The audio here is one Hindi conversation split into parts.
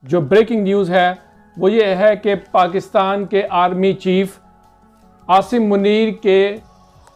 जो ब्रेकिंग न्यूज़ है वो ये है कि पाकिस्तान के आर्मी चीफ आसिम मुनीर के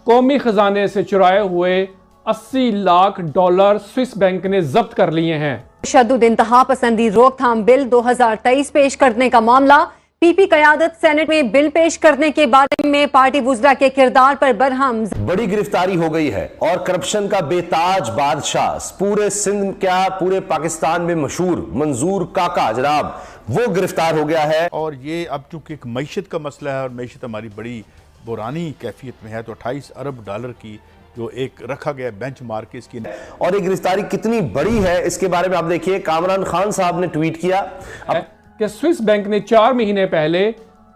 कौमी ख़जाने से चुराए हुए 80 लाख डॉलर स्विस बैंक ने जब्त कर लिए हैं। तशद्दुद इंतहा पसंदी रोकथाम बिल 2023 पेश करने का मामला। पीपी क़यादत सेनेट में बिल पेश करने के बारे में पार्टी वुज़रा के किरदार पर बरहम। बड़ी गिरफ्तारी हो गई है और करप्शन का बेताज बादशाह, पूरे सिंध क्या पूरे पाकिस्तान में मशहूर मंजूर काका जनाब, वो गिरफ्तार हो गया है। और ये अब चूंकि एक मईशत का मसला है और मईशत हमारी बड़ी बुरानी कैफियत में है, तो 28 अरब डॉलर की जो एक रखा गया बेंच मार्क इसकी। और ये गिरफ्तारी कितनी बड़ी है इसके बारे में आप देखिए, कामरान खान साहब ने ट्वीट किया कि स्विस बैंक ने 4 महीने पहले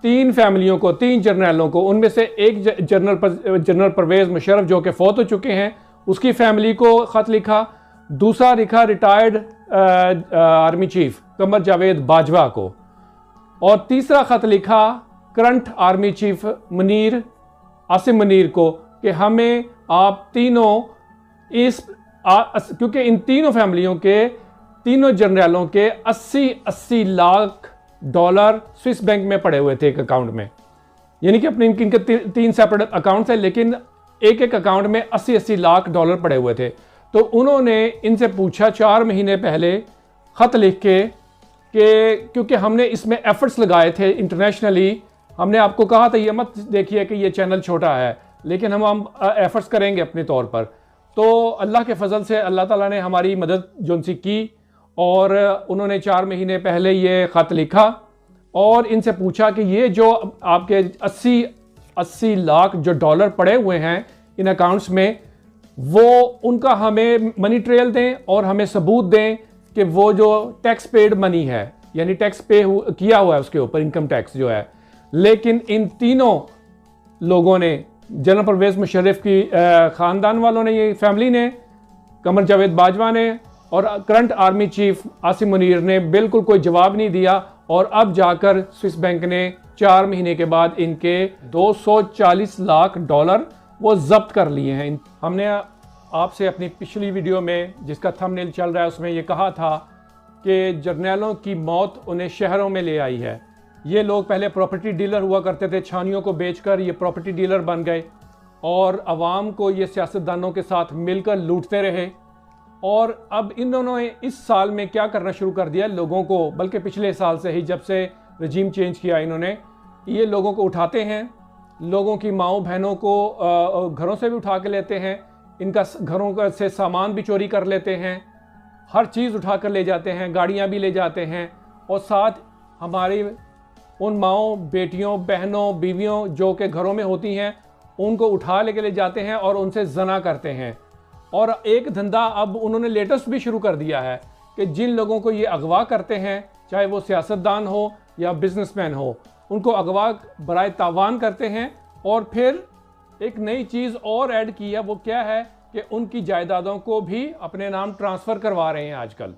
3 फैमिलियों को, 3 जर्नलों को, उनमें से एक जनरल परवेज मुशर्रफ जो कि फौत हो चुके हैं, उसकी फैमिली को ख़त लिखा। दूसरा लिखा retired army chief Qamar Javed Bajwa को, और तीसरा ख़त लिखा current army chief Asim Munir को कि हमें आप तीनों क्योंकि इन तीनों फैमिलियों के, तीनों जनरलों के 80 लाख डॉलर स्विस बैंक में पड़े हुए थे एक अकाउंट में। यानी कि अपने इनके 3 सेपरेट अकाउंट थे, लेकिन एक एक अकाउंट में 80 लाख डॉलर पड़े हुए थे। तो उन्होंने इनसे पूछा 4 महीने पहले ख़त लिख के कि क्योंकि हमने इसमें एफर्ट्स लगाए थे इंटरनेशनली, हमने आपको कहा था ये मत देखिए कि ये चैनल छोटा है, लेकिन हम एफर्ट्स करेंगे अपने तौर पर। तो अल्लाह के फजल से अल्लाह ताला ने हमारी मदद जोनसी की, और उन्होंने 4 महीने पहले ये ख़त लिखा और इनसे पूछा कि ये जो आपके 80 लाख जो डॉलर पड़े हुए हैं इन अकाउंट्स में, वो उनका हमें मनी ट्रेल दें और हमें सबूत दें कि वो जो टैक्स पेड मनी है, यानी टैक्स पे किया हुआ है उसके ऊपर, इनकम टैक्स जो है। लेकिन इन तीनों लोगों ने, जनरल परवेज मुशर्रफ की ख़ानदान वालों ने, ये फैमिली ने, कमर जावेद बाजवा ने और current army chief Asim Munir ने बिल्कुल कोई जवाब नहीं दिया। और अब जाकर स्विस बैंक ने 4 महीने के बाद इनके 240 लाख डॉलर वो जब्त कर लिए हैं। हमने आपसे अपनी पिछली वीडियो में, जिसका थंबनेल चल रहा है, उसमें ये कहा था कि जर्नैलों की मौत उन्हें शहरों में ले आई है। ये लोग पहले प्रॉपर्टी डीलर हुआ करते थे, छानियों को बेचकर ये प्रॉपर्टी डीलर बन गए और आवाम को ये सियासतदानों के साथ मिलकर लूटते रहे। और अब इन्होंने इस साल में क्या करना शुरू कर दिया, लोगों को, बल्कि पिछले साल से ही जब से रजीम चेंज किया इन्होंने, ये लोगों को उठाते हैं, लोगों की माओ बहनों को घरों से भी उठा के लेते हैं, इनका घरों का से सामान भी चोरी कर लेते हैं, हर चीज़ उठा कर ले जाते हैं, गाड़ियाँ भी ले जाते हैं, और साथ हमारी उन माओ, बेटियों, बहनों, बीवियों जो कि घरों में होती हैं, उनको उठा लेके ले जाते हैं और उनसे जना करते हैं। और एक धंधा अब उन्होंने लेटेस्ट भी शुरू कर दिया है कि जिन लोगों को ये अगवा करते हैं, चाहे वो सियासतदान हो या बिजनेसमैन हो, उनको अगवा बराए तावान करते हैं और फिर एक नई चीज़ और ऐड की है। वो क्या है कि उनकी जायदादों को भी अपने नाम ट्रांसफ़र करवा रहे हैं आजकल।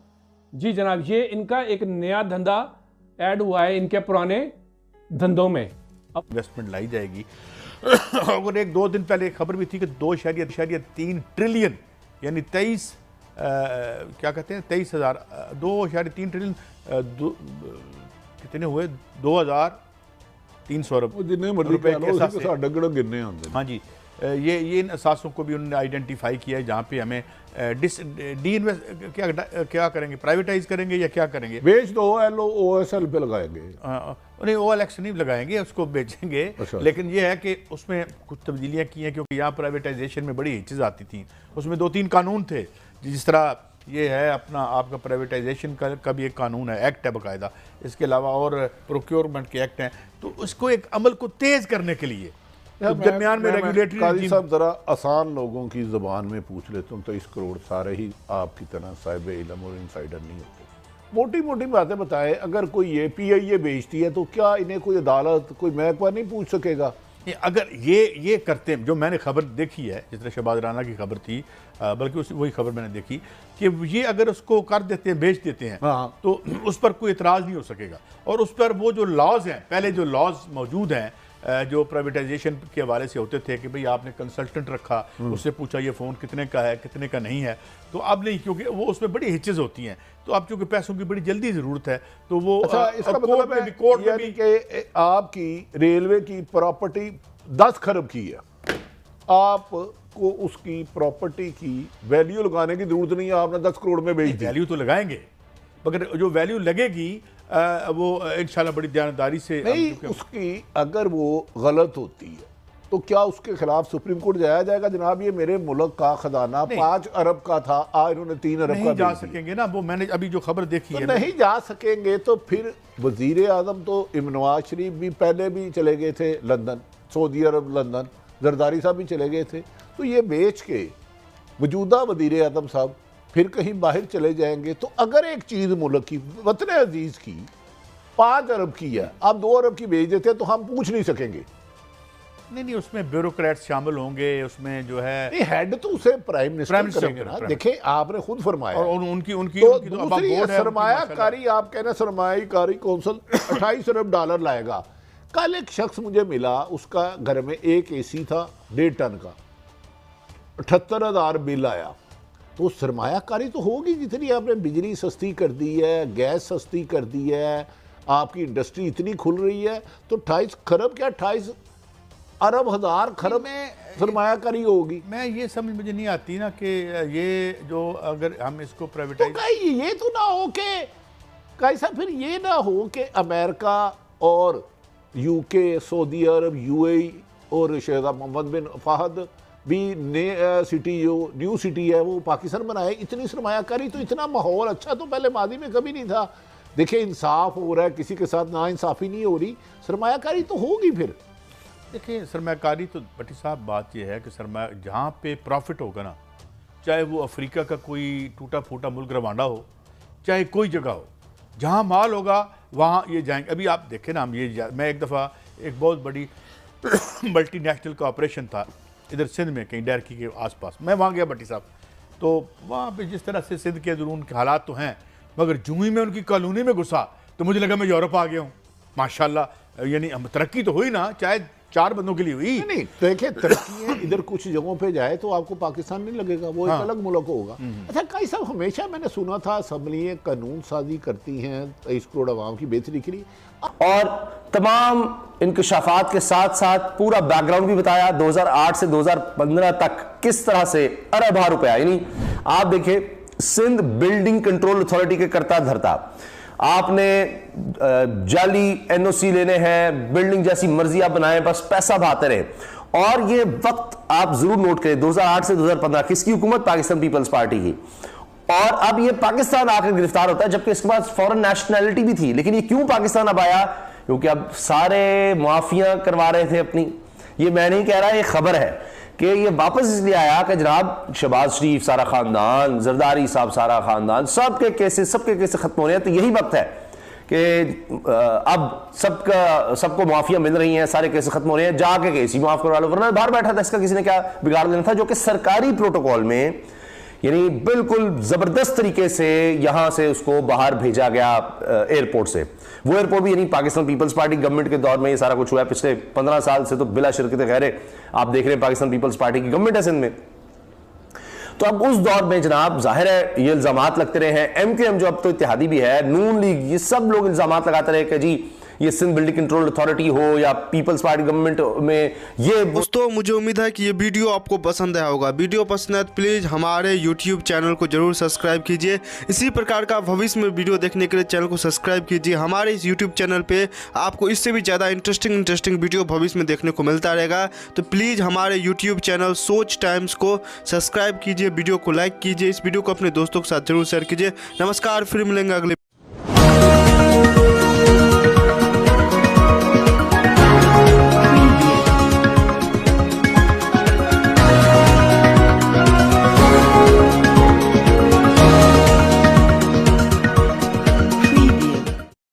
जी जनाब, ये इनका एक नया धंधा ऐड हुआ है इनके पुराने धंधों में। अब इन्वेस्टमेंट लाई जाएगी। और 1-2 दिन पहले एक खबर भी थी कि 2.3 ट्रिलियन यानी 23 क्या कहते हैं 2.3 ट्रिलियन कितने हुए 2300 अरब रुपए के हिसाब से। हाँ जी, ये इन असासों को भी उन्होंने आइडेंटिफाई किया है जहाँ पे हमें क्या करेंगे, प्राइवेटाइज करेंगे या क्या करेंगे, बेच दो, OSL पे लगाएंगे। नहीं, OLX नहीं लगाएंगे, उसको बेचेंगे। अच्छा। लेकिन ये है कि उसमें कुछ तब्दीलियाँ की हैं, क्योंकि यहाँ प्राइवेटाइजेशन में बड़ी हिचक आती थी। उसमें 2-3 कानून थे, जिस तरह ये है अपना आपका प्राइवेटाइजेशन का भी एक कानून है, एक्ट है बाकायदा, इसके अलावा और प्रोक्योरमेंट के एक्ट हैं। तो उसको एक अमल को तेज़ करने के लिए दरमियान में रेगुलेटरी साहब जरा आसान लोगों की ज़बान में पूछ लेता हूँ, 23 करोड़ सारे ही आपकी तरह साहिब इल्म और इनसाइडर नहीं होते। मोटी मोटी बातें बताएं, अगर कोई ये PIA बेचती है तो क्या इन्हें कोई अदालत, कोई महकमा नहीं पूछ सकेगा? अगर ये करते हैं, जो मैंने खबर देखी है, जिस तरह शहबाज राना की खबर थी, बल्कि वही खबर मैंने देखी कि ये अगर उसको कर देते हैं, बेच देते हैं, तो उस पर कोई इतराज़ नहीं हो सकेगा। और उस पर वो जो लॉज हैं, पहले जो लॉज मौजूद हैं जो प्राइवेटाइजेशन के हवाले से होते थे कि भाई आपने कंसल्टेंट रखा, उससे पूछा ये फ़ोन कितने का है कितने का नहीं है, तो अब नहीं, क्योंकि वो उसमें बड़ी हिचेज होती हैं। तो अब चूंकि पैसों की बड़ी जल्दी ज़रूरत है तो वो अच्छा, इसका मतलब है कोर्ट में यानी भी कि आपकी रेलवे की प्रॉपर्टी 10 खरब की है, आपको उसकी प्रॉपर्टी की वैल्यू लगाने की जरूरत नहीं है, आपने 10 करोड़ में बेच दी। वैल्यू तो लगाएंगे, मगर जो वैल्यू लगेगी वो इंशाल्लाह बड़ी ध्यानदारी से नहीं, उसकी अगर वो गलत होती है तो क्या उसके खिलाफ सुप्रीम कोर्ट जाया जाएगा? जनाब ये मेरे मुल्क का खजाना 5 अरब का था, आज इन्होंने 3 अरब का नहीं जा बेच दिया। सकेंगे ना, वो मैंने अभी जो खबर देखी तो है नहीं जा सकेंगे तो फिर वजीर आजम तो नवाज शरीफ भी पहले भी चले गए थे लंदन, सऊदी अरब लंदन, जरदारी साहब भी चले गए थे, तो ये बेच के मौजूदा वजीर आजम साहब फिर कहीं बाहर चले जाएंगे। तो अगर एक चीज़ मुल्क की वतन अजीज़ की 5 अरब की है, आप 2 अरब की बेच देते हैं तो हम पूछ नहीं सकेंगे। नहीं, उसमें ब्यूरोक्रेट्स शामिल होंगे, उसमें जो है नहीं, हेड तो उसे प्राइम मिनिस्टर करेंगे ना। देखें, आपने खुद फरमाया और उनकी तो अब दूसरी बोर्ड है, सरमायाकारी, आप कहना सरमायाकारी कौंसल 28 अरब डॉलर लाएगा। कल एक शख्स मुझे मिला, उसका घर में एक एसी था 1.5 टन का, 78,000 बिल आया। तो सरमायाकारी तो होगी, जितनी आपने बिजली सस्ती कर दी है, गैस सस्ती कर दी है, आपकी इंडस्ट्री इतनी खुल रही है, तो 28 खरब क्या 28 अरब हजार खरब में सरमायाकारी होगी। मैं ये समझ मुझे नहीं आती ना कि ये जो अगर हम इसको प्राइवेटाइज, तो ये तो ना हो के कैसा, फिर ये ना हो कि अमेरिका और यूके, सऊदी अरब, यूएई और शहजाद मोहम्मद बिन फहद भी सिटी जो न्यू सिटी है वो पाकिस्तान बनाए। इतनी सरमायाकारी, तो इतना माहौल अच्छा तो पहले मादी में कभी नहीं था। देखिए, इंसाफ हो रहा है, किसी के साथ ना इंसाफी नहीं हो रही, सरमायाकारी तो होगी। फिर देखिए सरमायाकारी तो भट्टी साहब बात यह है कि सरमाया जहाँ पे प्रॉफिट होगा ना, चाहे वो अफ्रीका का कोई टूटा फूटा मुल्क रवांडा हो, चाहे कोई जगह हो, जहाँ माल होगा वहाँ ये जाएंगे। अभी आप देखें ना, मैं एक दफ़ा एक बहुत बड़ी मल्टीनेशनल का ऑपरेशन था इधर सिंध में, कहीं डैरकी के आसपास, मैं वहाँ गया भट्टी साहब, तो वहाँ पे जिस तरह से सिंध के अंदर उनके हालात तो हैं, मगर जूँ ही में उनकी कॉलोनी में घुसा तो मुझे लगा मैं यूरोप आ गया हूँ। माशाल्लाह, यानी तरक्की तो हुई ना, चाहे 4 बंदों के लिए हुई। नहीं, देखिए तरक्की है, इधर कुछ जगहों पे जाए तो आपको पाकिस्तान नहीं लगेगा, वो एक अलग मुल्क होगा। अच्छा, कई साहब हमेशा मैंने सुना था असम्बलियाँ कानून साजी करती हैं 23 करोड़ आवाम की बेहतरी के लिए, और तमाम इंकशाफात के साथ साथ पूरा बैकग्राउंड भी बताया 2008 से 2015 तक किस तरह से अरबा रुपया, यानी आप देखिए सिंध बिल्डिंग कंट्रोल अथॉरिटी के करता धरता, आपने जाली एनओसी लेने हैं, बिल्डिंग जैसी मर्जी आप बनाएं, बस पैसा बहाते रहे। और ये वक्त आप जरूर नोट करें 2008 से 2015 किसकी हुकूमत? पाकिस्तान पीपल्स पार्टी की। और अब ये पाकिस्तान आकर गिरफ्तार होता है, जबकि इसके पास फॉरेन नेशनैलिटी भी थी। लेकिन ये क्यों पाकिस्तान अब आया? क्योंकि अब सारे मुआफिया करवा रहे थे अपनी। ये मैं नहीं कह रहा, ये खबर है कि ये वापस इसलिए आया कि जनाब शहबाज शरीफ सारा खानदान, जरदारी साहब सारा खानदान, सबके केसेस खत्म हो रहे हैं। तो यही वक्त है कि अब सबको माफिया मिल रही हैं, सारे केसेस खत्म हो रहे हैं, जाके केस ही माफ करवा लो, वरना बाहर बैठा था, इसका किसी ने क्या बिगाड़ लेना था। जो कि सरकारी प्रोटोकॉल में यानी बिल्कुल जबरदस्त तरीके से यहां से उसको बाहर भेजा गया एयरपोर्ट से। वो एयरपोर्ट भी यानी पाकिस्तान पीपल्स पार्टी गवर्नमेंट के दौर में ये सारा कुछ हुआ है। पिछले 15 साल से तो बिला शिरकत गैर आप देख रहे हैं पाकिस्तान पीपल्स पार्टी की गवर्नमेंट है सिंध में। तो अब उस दौर में जनाब जाहिर है ये इल्जामात लगते रहे हैं। एमकेएम जो अब तो इत्तेहादी भी है, नून लीग, ये सब लोग इल्जामात लगाते रहे कि जी ये सिंध बिल्डिंग कंट्रोल अथॉरिटी हो या पीपल्स पार्टी गवर्नमेंट में ये। दोस्तों मुझे उम्मीद है कि ये वीडियो आपको पसंद आया होगा। वीडियो पसंद है तो प्लीज़ हमारे यूट्यूब चैनल को जरूर सब्सक्राइब कीजिए। इसी प्रकार का भविष्य में वीडियो देखने के लिए चैनल को सब्सक्राइब कीजिए। हमारे इस यूट्यूब चैनल पे आपको इससे भी ज़्यादा इंटरेस्टिंग वीडियो भविष्य में देखने को मिलता रहेगा। तो प्लीज़ हमारे यूट्यूब चैनल सोच टाइम्स को सब्सक्राइब कीजिए, वीडियो को लाइक कीजिए, इस वीडियो को अपने दोस्तों के साथ जरूर शेयर कीजिए। नमस्कार, फिर मिलेंगे अगले